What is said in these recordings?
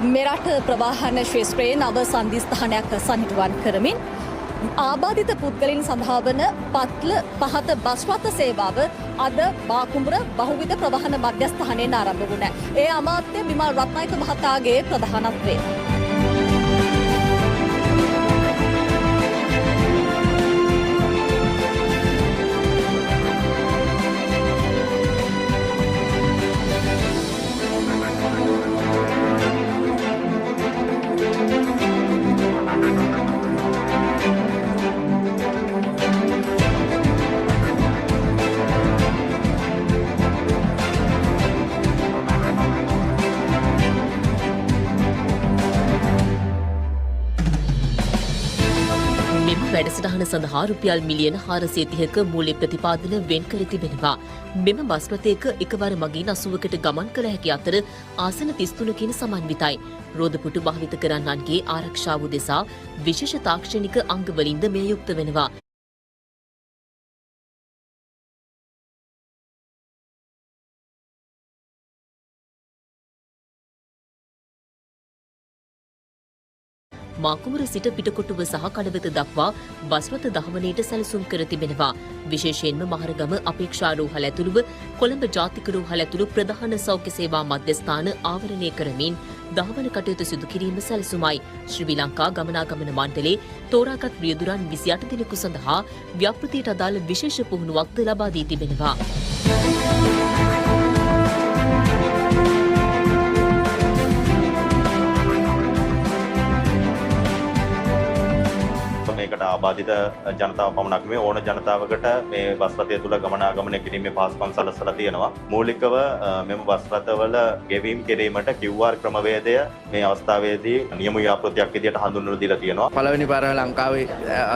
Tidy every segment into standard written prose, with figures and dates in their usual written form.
මෙරට ප්‍රවාහන ශ්‍රේෂ්ත්‍රයේ නව සංදිස්ථානයක් සනිටුවන් කරමින් ආබාධිත පුද්ගලයන් සඳහා වන පත්ල පහත බස් රථ සේවාව අද බාකුඹුර බහුවිධ ප්‍රවාහන මධ්‍යස්ථානයෙන් ආරම්භ වුණා. ඒ අමාත්‍ය බිමල් රත්නායක මහතාගේ ප්‍රධානත්වයෙන් වැඩසටහන සඳහා රුපියල් මිලියන 430ක මූල්‍ය ප්‍රතිපාදන වෙන් කර තිබෙනවා. මෙම බස් රථයක එකවර මගින් 80කට ගමන් කළ හැකි අතර ආසන 33කින් සමන්විතයි. රෝදපුටු භාවිත කරන්නන්ගේ ආරක්ෂාව උදෙසා විශේෂ තාක්ෂණික අංගවලින්ද මේ යුක්ත වෙනවා. මාකුමර සිට පිටකොටුව සහ කඩවත දක්වා බස් රථ දහවනයට සැලසුම් කර තිබෙනවා. විශේෂයෙන්ම මහරගම අපේක්ෂා රෝහල ඇතුළුව කොළඹ ජාතික රෝහල ඇතුළු ප්‍රධාන සෞඛ්‍ය සේවා මධ්‍යස්ථාන ආවරණය කරමින් දහවන කටයුතු සිදු කිරීම සැලසුමයි. ශ්‍රී ලංකා ගමනාගමන මණ්ඩලයේ තෝරාගත් රියදුරන් 28 දිනකු සඳහා ව්‍යාපෘතියට අදාළ විශේෂ පුහුණුවක්ද ලබා දී තිබෙනවා. මේකට ආබාධිත ජනතාව පමණක් නෙවෙයි ඕන ජනතාවකට මේ බස් රථය තුල ගමනාගමනය කිරීමේ පහසුකම් සලසලා තියෙනවා. මූලිකව මෙම බස් රථවල ගෙවීම් කිරීමට QR ක්‍රමවේදය මේ අවස්ථාවේදී නියම ව්‍යාපෘතියක් විදිහට හඳුන්වලා දීලා තියෙනවා. පළවෙනි පාර ලංකාවේ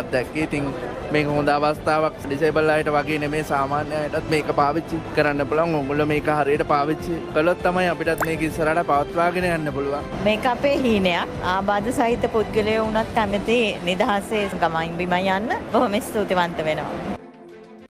අත්දැකී ඉතින් මේක හොඳ අවස්ථාවක්. ඩිසේබල් අයට වගේ නෙමෙයි සාමාන්‍ය අයටත් මේක පාවිච්චි කරන්න පුළුවන්. ඕගොල්ලෝ මේක හරියට පාවිච්චි කළොත් තමයි අපිටත් මේක ඉස්සරහට පවත්වාගෙන යන්න පුළුවන්. මේක අපේ හීනයක්. ආබාධ සහිත පුද්ගලයෝ වුණත් කැමති නිදහසේ ගමන් බිමන් යන්න බොහොම ස්තුතිවන්ත වෙනවා.